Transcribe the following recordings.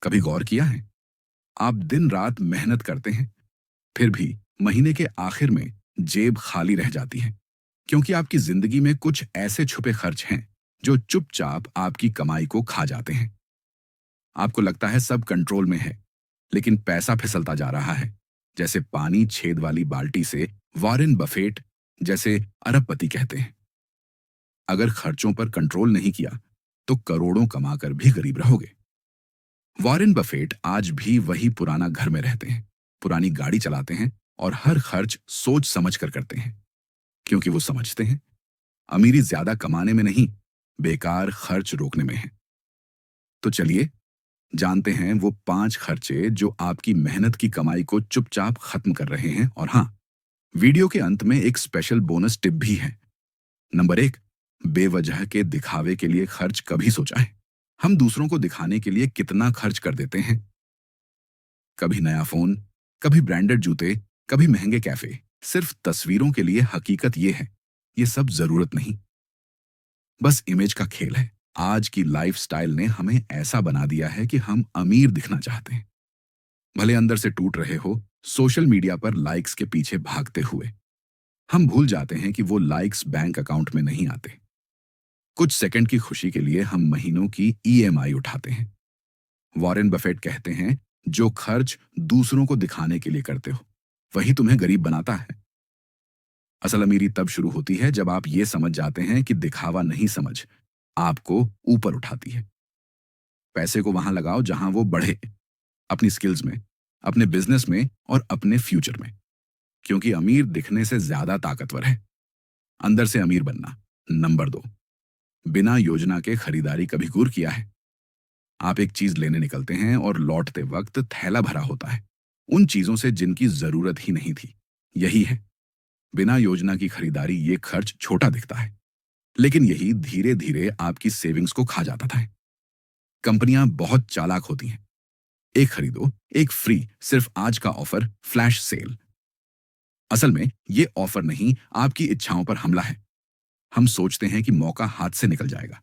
कभी गौर किया है, आप दिन रात मेहनत करते हैं, फिर भी महीने के आखिर में जेब खाली रह जाती है, क्योंकि आपकी जिंदगी में कुछ ऐसे छुपे खर्च हैं जो चुपचाप आपकी कमाई को खा जाते हैं। आपको लगता है सब कंट्रोल में है, लेकिन पैसा फिसलता जा रहा है, जैसे पानी छेद वाली बाल्टी से। वॉरेन बफेट जैसे अरबपति कहते हैं, अगर खर्चों पर कंट्रोल नहीं किया तो करोड़ों कमाकर भी गरीब रहोगे। वॉरेन बफेट आज भी वही पुराना घर में रहते हैं, पुरानी गाड़ी चलाते हैं और हर खर्च सोच समझ कर करते हैं, क्योंकि वो समझते हैं अमीरी ज्यादा कमाने में नहीं, बेकार खर्च रोकने में है। तो चलिए जानते हैं वो 5 खर्चे जो आपकी मेहनत की कमाई को चुपचाप खत्म कर रहे हैं। और हाँ, वीडियो के अंत में एक स्पेशल बोनस टिप भी है। नंबर 1, बेवजह के दिखावे के लिए खर्च कभी सोचा है? हम दूसरों को दिखाने के लिए कितना खर्च कर देते हैं। कभी नया फोन, कभी ब्रांडेड जूते, कभी महंगे कैफे, सिर्फ तस्वीरों के लिए। हकीकत ये है, ये सब जरूरत नहीं, बस इमेज का खेल है। आज की लाइफस्टाइल ने हमें ऐसा बना दिया है कि हम अमीर दिखना चाहते हैं, भले अंदर से टूट रहे हो। सोशल मीडिया पर लाइक्स के पीछे भागते हुए हम भूल जाते हैं कि वो लाइक्स बैंक अकाउंट में नहीं आते। कुछ सेकंड की खुशी के लिए हम महीनों की ईएमआई उठाते हैं। वॉरेन बफेट कहते हैं, जो खर्च दूसरों को दिखाने के लिए करते हो वही तुम्हें गरीब बनाता है। असल अमीरी तब शुरू होती है जब आप ये समझ जाते हैं कि दिखावा नहीं, समझ आपको ऊपर उठाती है। पैसे को वहां लगाओ जहां वो बढ़े, अपनी स्किल्स में, अपने बिजनेस में और अपने फ्यूचर में, क्योंकि अमीर दिखने से ज्यादा ताकतवर है अंदर से अमीर बनना। नंबर 2, बिना योजना के खरीदारी कभी गौर किया है? आप एक चीज लेने निकलते हैं और लौटते वक्त थैला भरा होता है उन चीजों से जिनकी जरूरत ही नहीं थी। यही है बिना योजना की खरीदारी। ये खर्च छोटा दिखता है, लेकिन यही धीरे धीरे आपकी सेविंग्स को खा जाता था। कंपनियां बहुत चालाक होती हैं, एक खरीदो एक फ्री, सिर्फ आज का ऑफर, फ्लैश सेल। असल में ये ऑफर नहीं, आपकी इच्छाओं पर हमला है। हम सोचते हैं कि मौका हाथ से निकल जाएगा,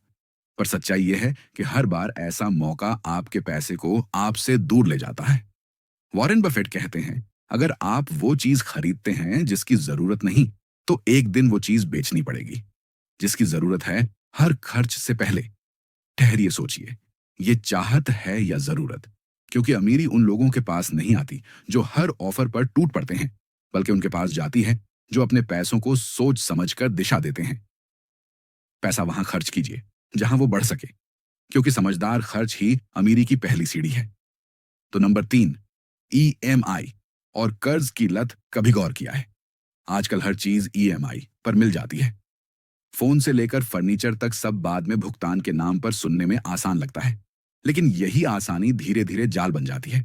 पर सच्चाई यह है कि हर बार ऐसा मौका आपके पैसे को आपसे दूर ले जाता है। वॉरेन बफेट कहते हैं, अगर आप वो चीज खरीदते हैं जिसकी जरूरत नहीं, तो एक दिन वो चीज बेचनी पड़ेगी। जिसकी जरूरत है, हर खर्च से पहले ठहरिए, सोचिए, ये चाहत है या जरूरत? क्योंकि अमीरी उन लोगों के पास नहीं आती जो हर ऑफर पर टूट पड़ते हैं, बल्कि उनके पास जाती है जो अपने पैसों को सोच समझकर दिशा देते हैं। पैसा वहां खर्च कीजिए जहां वो बढ़ सके, क्योंकि समझदार खर्च ही अमीरी की पहली सीढ़ी है। तो नंबर 3, ईएमआई और कर्ज की लत कभी गौर किया है? आजकल हर चीज ईएमआई पर मिल जाती है। फोन से लेकर फर्नीचर तक सब बाद में भुगतान के नाम पर सुनने में आसान लगता है, लेकिन यही आसानी धीरे धीरे जाल बन जाती है।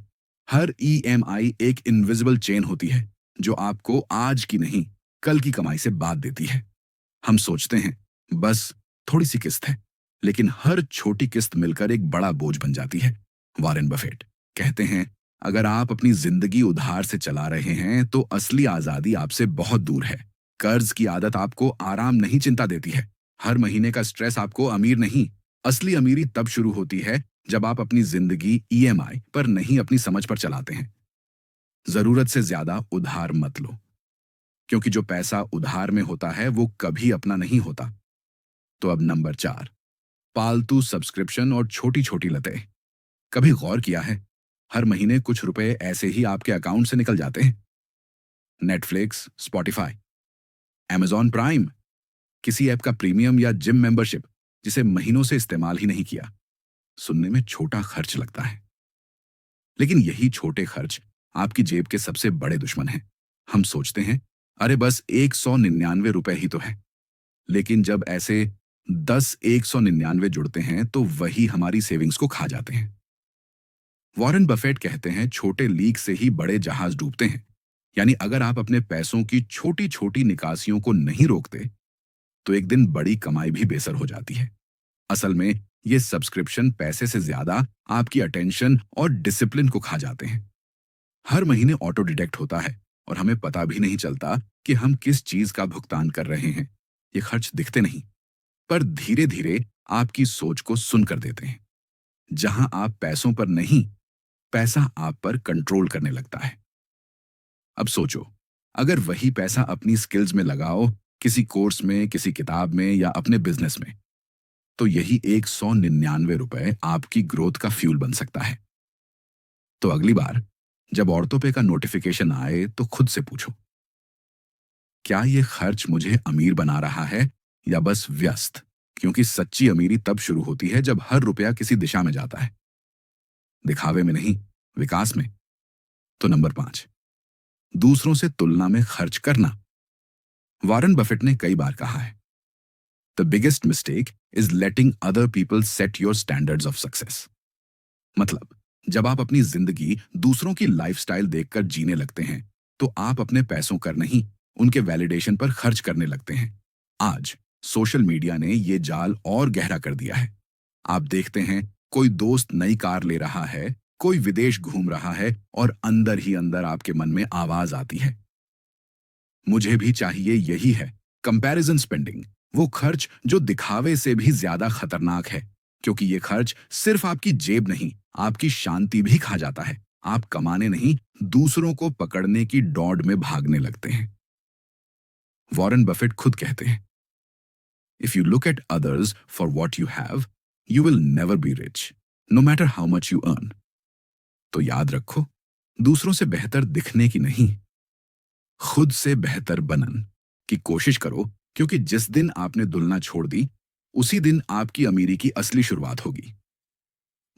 हर ईएमआई एक इनविजिबल चेन होती है जो आपको आज की नहीं, कल की कमाई से बात देती है। हम सोचते हैं बस थोड़ी सी किस्त है, लेकिन हर छोटी किस्त मिलकर एक बड़ा बोझ बन जाती है। वॉरेन बफेट कहते हैं, अगर आप अपनी जिंदगी उधार से चला रहे हैं तो असली आजादी आपसे बहुत दूर है। कर्ज की आदत आपको आराम नहीं, चिंता देती है। हर महीने का स्ट्रेस आपको अमीर नहीं, असली अमीरी तब शुरू होती है जब आप अपनी जिंदगी ईएमआई पर नहीं, अपनी समझ पर चलाते हैं। जरूरत से ज्यादा उधार मत लो, क्योंकि जो पैसा उधार में होता है वो कभी अपना नहीं होता। तो अब नंबर 4, पालतू सब्सक्रिप्शन और छोटी छोटी लतें। कभी गौर किया है, हर महीने कुछ रुपए ऐसे ही आपके अकाउंट से निकल जाते हैं। नेटफ्लिक्स, स्पॉटिफाई, Amazon प्राइम, किसी ऐप का प्रीमियम या जिम मेंबरशिप जिसे महीनों से इस्तेमाल ही नहीं किया। सुनने में छोटा खर्च लगता है, लेकिन यही छोटे खर्च आपकी जेब के सबसे बड़े दुश्मन हैं। हम सोचते हैं, अरे बस 199 रुपए ही तो है, लेकिन जब ऐसे 10 199 जुड़ते हैं तो वही हमारी सेविंग्स को खा जाते हैं। वॉरेन बफेट कहते हैं, छोटे लीक से ही बड़े जहाज डूबते हैं। यानी अगर आप अपने पैसों की छोटी छोटी निकासियों को नहीं रोकते तो एक दिन बड़ी कमाई भी बेसर हो जाती है। असल में ये सब्सक्रिप्शन पैसे से ज्यादा आपकी अटेंशन और डिसिप्लिन को खा जाते हैं। हर महीने ऑटो डिटेक्ट होता है और हमें पता भी नहीं चलता कि हम किस चीज का भुगतान कर रहे हैं। ये खर्च दिखते नहीं, पर धीरे धीरे आपकी सोच को सुन कर देते हैं। जहां आप पैसों पर नहीं, पैसा आप पर कंट्रोल करने लगता है। अब सोचो, अगर वही पैसा अपनी स्किल्स में लगाओ, किसी कोर्स में, किसी किताब में या अपने बिजनेस में, तो यही 199 रुपए आपकी ग्रोथ का फ्यूल बन सकता है। तो अगली बार जब ऑर्थो पे का नोटिफिकेशन आए तो खुद से पूछो, क्या ये खर्च मुझे अमीर बना रहा है या बस व्यस्त? क्योंकि सच्ची अमीरी तब शुरू होती है जब हर रुपया किसी दिशा में जाता है, दिखावे में नहीं, विकास में। तो नंबर 5, दूसरों से तुलना में खर्च करना। वॉरेन बफेट ने कई बार कहा है, the biggest mistake is letting other people set your standards of success. मतलब, जब आप अपनी जिंदगी दूसरों की लाइफस्टाइल देखकर जीने लगते हैं, तो आप अपने पैसों कर नहीं, उनके वैलिडेशन पर खर्च करने लगते हैं। आज सोशल मीडिया ने ये जाल और गहरा कर दिया है। आप देखते हैं, कोई दोस्त नई कार ले रहा है, कोई विदेश घूम रहा है, और अंदर ही अंदर आपके मन में आवाज आती है, मुझे भी चाहिए। यही है कंपैरिजन स्पेंडिंग, वो खर्च जो दिखावे से भी ज्यादा खतरनाक है, क्योंकि ये खर्च सिर्फ आपकी जेब नहीं, आपकी शांति भी खा जाता है। आप कमाने नहीं, दूसरों को पकड़ने की दौड़ में भागने लगते हैं। वॉरेन बफेट खुद कहते हैं, if you look at others for what you have, you will never be rich, no matter how much you earn. तो याद रखो, दूसरों से बेहतर दिखने की नहीं, खुद से बेहतर बनन की कोशिश करो, क्योंकि जिस दिन आपने तुलना छोड़ दी, उसी दिन आपकी अमीरी की असली शुरुआत होगी।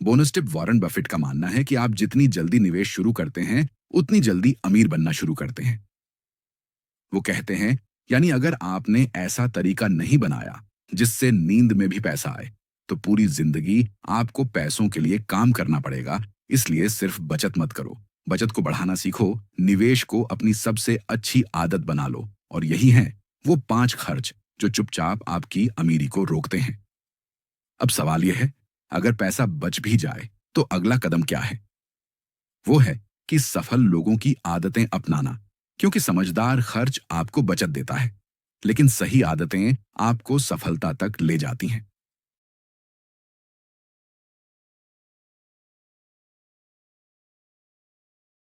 बोनस टिप, वॉरेन बफेट का मानना है कि आप जितनी जल्दी निवेश शुरू करते हैं, उतनी जल्दी अमीर बनना शुरू करते हैं। वो कहते हैं, यानी अगर आपने ऐसा तरीका नहीं बनाया जिससे नींद में भी पैसा आए, तो पूरी जिंदगी आपको पैसों के लिए काम करना पड़ेगा। इसलिए सिर्फ बचत मत करो, बचत को बढ़ाना सीखो, निवेश को अपनी सबसे अच्छी आदत बना लो, और यही है वो 5 खर्च जो चुपचाप आपकी अमीरी को रोकते हैं। अब सवाल यह है, अगर पैसा बच भी जाए तो अगला कदम क्या है? वो है कि सफल लोगों की आदतें अपनाना, क्योंकि समझदार खर्च आपको बचत देता है, लेकिन सही आदतें आपको सफलता तक ले जाती हैं।